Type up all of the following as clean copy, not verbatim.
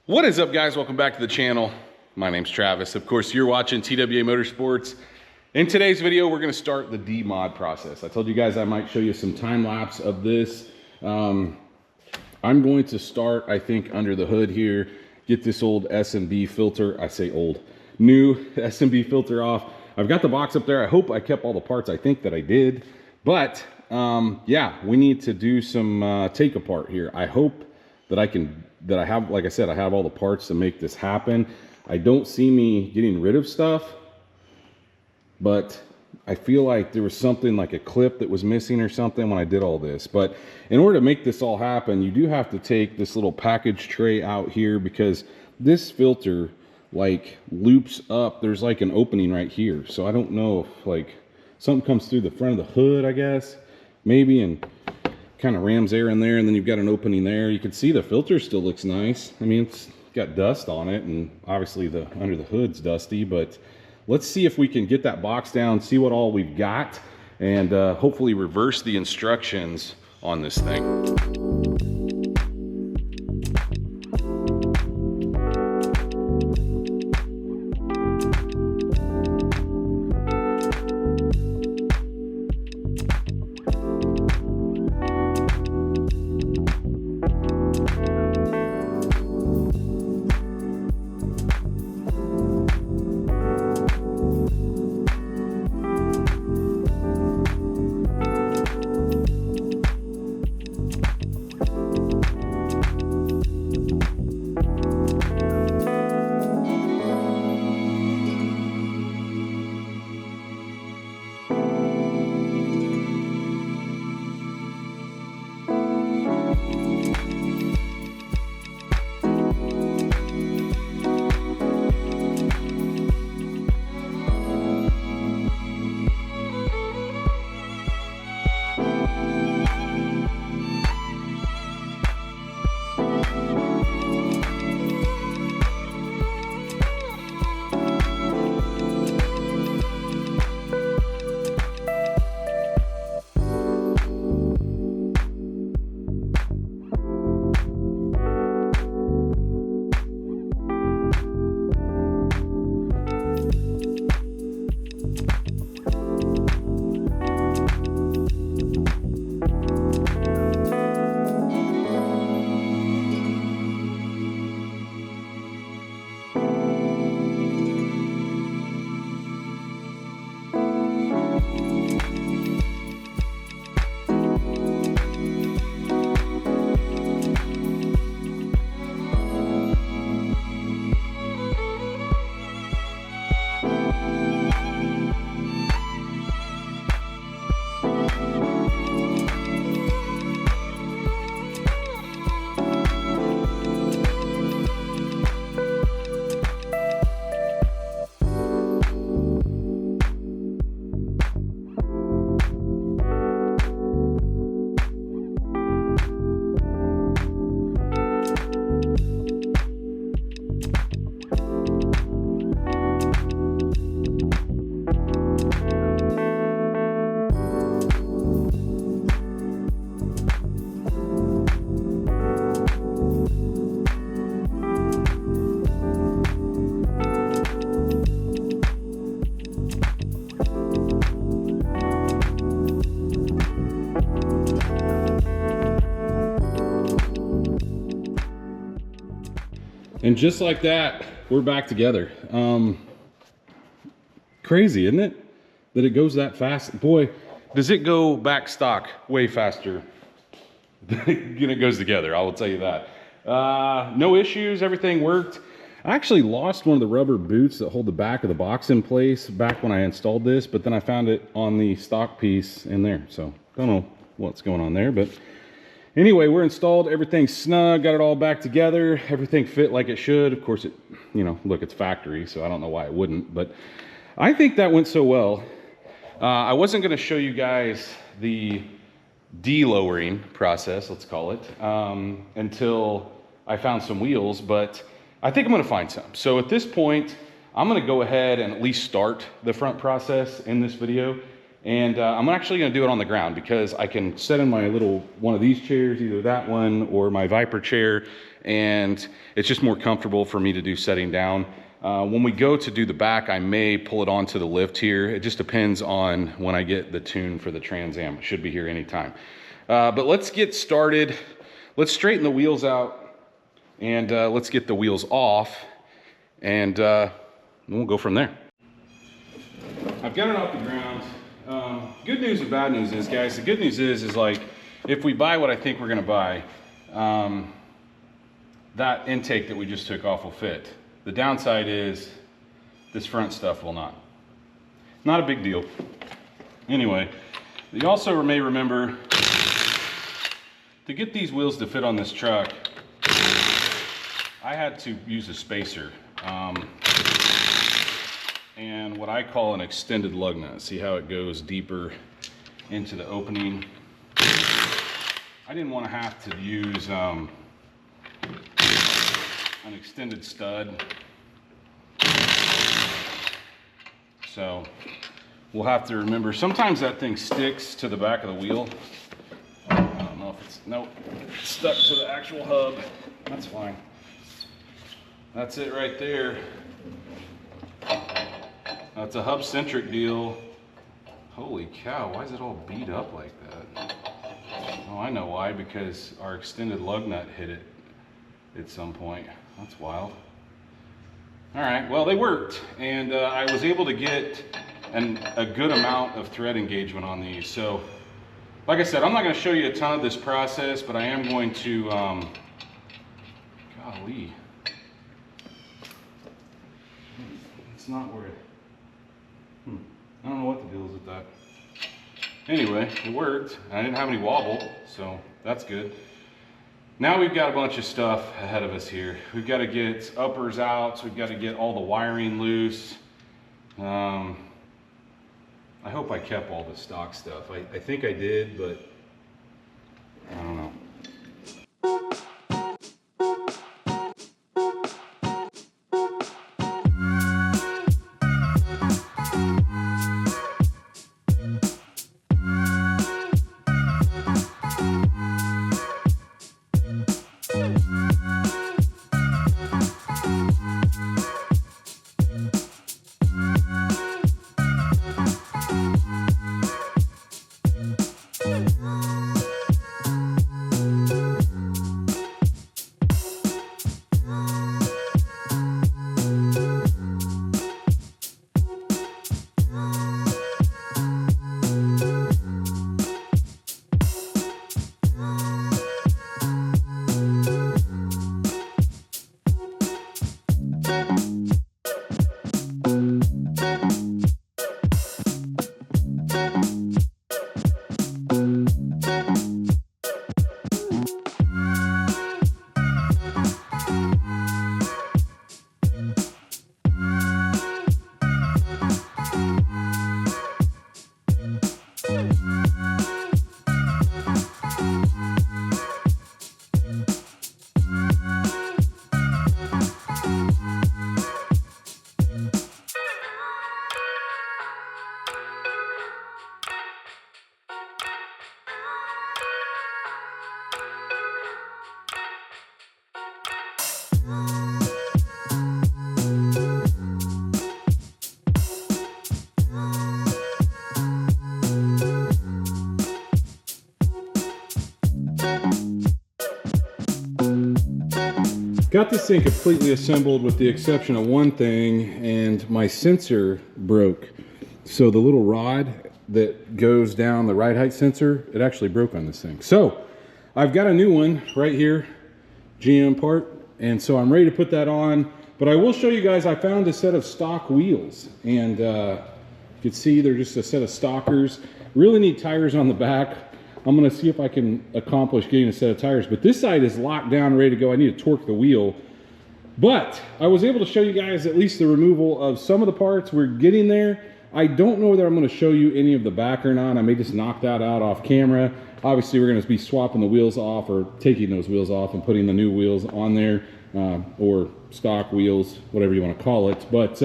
What is up, guys? Welcome back to the channel. My name's Travis. Of course, you're watching TWA Motorsports. In today's video, we're going to start the demod process. I told you guys I might show you some time lapse of this. I'm going to start, I think, under the hood here, get this old S&B filter. I say old, new S&B filter off. I've got the box up there. I hope I kept all the parts. I think that I did. But yeah, we need to do some take apart here. I hope that I have, like I said, I have all the parts to make this happen. I don't see me getting rid of stuff, but I feel like there was something like a clip that was missing or something when I did all this. But in order to make this all happen, you do have to take this little package tray out here, because this filter like loops up. There's like an opening right here. So I don't know if like something comes through the front of the hood, I guess, maybe, and kind of rams air in there, and then you've got an opening there. You can see the filter still looks nice. I mean, it's got dust on it, and obviously the under the hood's dusty, but let's see if we can get that box down, see what all we've got, and hopefully reverse the instructions on this thing. And just like that, we're back together. Crazy, isn't it? That it goes that fast. Boy, does it go back stock way faster than it goes together, I will tell you that. No issues, everything worked. I actually lost one of the rubber boots that hold the back of the box in place back when I installed this, but then I found it on the stock piece in there. So don't know what's going on there, but anyway, we're installed, everything's snug, got it all back together, everything fit like it should. Of course, it, you know, look, it's factory, so I don't know why it wouldn't, but I think that went so well. I wasn't gonna show you guys the de-lowering process, let's call it, until I found some wheels, but I think I'm gonna find some. So at this point, I'm gonna go ahead and at least start the front process in this video. And I'm actually gonna do it on the ground because I can set in my little, one of these chairs, either that one or my Viper chair, and it's just more comfortable for me to do setting down. When we go to do the back, I may pull it onto the lift here. It just depends on when I get the tune for the Trans Am. It should be here anytime. But let's get started. Let's straighten the wheels out, and let's get the wheels off, and we'll go from there. I've got it off the ground. Good news and bad news is, guys, the good news is like, if we buy what I think we're gonna buy, that intake that we just took off will fit. The downside is this front stuff will not. Not a big deal. Anyway, you also may remember, to get these wheels to fit on this truck, I had to use a spacer. And what I call an extended lug nut. See how it goes deeper into the opening? I didn't want to have to use an extended stud. So we'll have to remember, sometimes that thing sticks to the back of the wheel. I don't know if it's, nope, it's stuck to the actual hub. That's fine. That's it right there. It's a hub-centric deal. Holy cow, why is it all beat up like that? Oh, I know why, because our extended lug nut hit it at some point. That's wild. All right, well, they worked, and I was able to get a good amount of thread engagement on these. So, like I said, I'm not going to show you a ton of this process, but I am going to, golly. It's not where it, I don't know what the deal is with that. Anyway, it worked. I didn't have any wobble, so that's good. Now we've got a bunch of stuff ahead of us here. We've got to get uppers out, so we've got to get all the wiring loose. I hope I kept all the stock stuff. I think I did, but I don't know. Got this thing completely assembled with the exception of one thing, and my sensor broke. So the little rod that goes down the ride height sensor, it actually broke on this thing. So I've got a new one right here, GM part, and so I'm ready to put that on. But I will show you guys, I found a set of stock wheels, and you can see they're just a set of stockers. Really neat tires on the back. I'm gonna see if I can accomplish getting a set of tires, but this side is locked down, ready to go. I need to torque the wheel. But I was able to show you guys at least the removal of some of the parts. We're getting there. I don't know whether I'm gonna show you any of the back or not. I may just knock that out off camera. Obviously, we're gonna be swapping the wheels off, or taking those wheels off and putting the new wheels on there, or stock wheels, whatever you wanna call it. But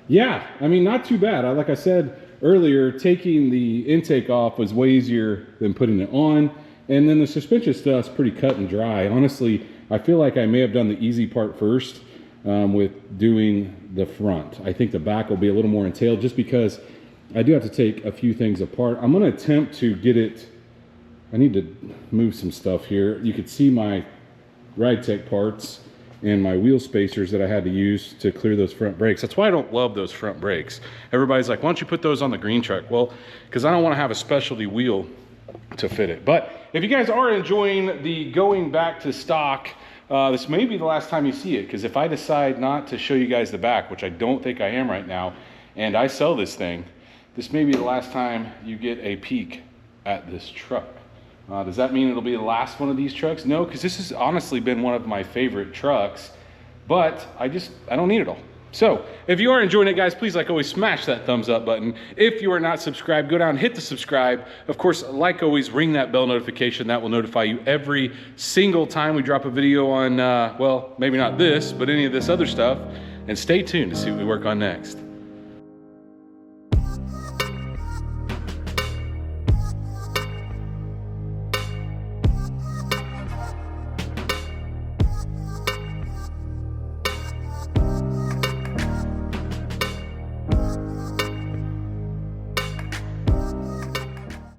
yeah, I mean, not too bad. Like I said earlier, taking the intake off was way easier than putting it on. And then the suspension stuff's pretty cut and dry. Honestly, I feel like I may have done the easy part first with doing the front. I think the back will be a little more entailed just because I do have to take a few things apart. I'm going to attempt to get it. I need to move some stuff here. You could see my Ridetech parts and my wheel spacers that I had to use to clear those front brakes. That's why I don't love those front brakes. Everybody's like, why don't you put those on the green truck? Well, because I don't want to have a specialty wheel to fit it. But if you guys are enjoying the going back to stock, this may be the last time you see it, because if I decide not to show you guys the back, which I don't think I am right now, and I sell this thing, this may be the last time you get a peek at this truck. Does that mean it'll be the last one of these trucks? No, because this has honestly been one of my favorite trucks, but I don't need it all. So if you are enjoying it, guys, please, like always, smash that thumbs up button. If you are not subscribed, go down, hit the subscribe. Of course, like always, ring that bell notification. That will notify you every single time we drop a video on, well, maybe not this, but any of this other stuff. And stay tuned to see what we work on next.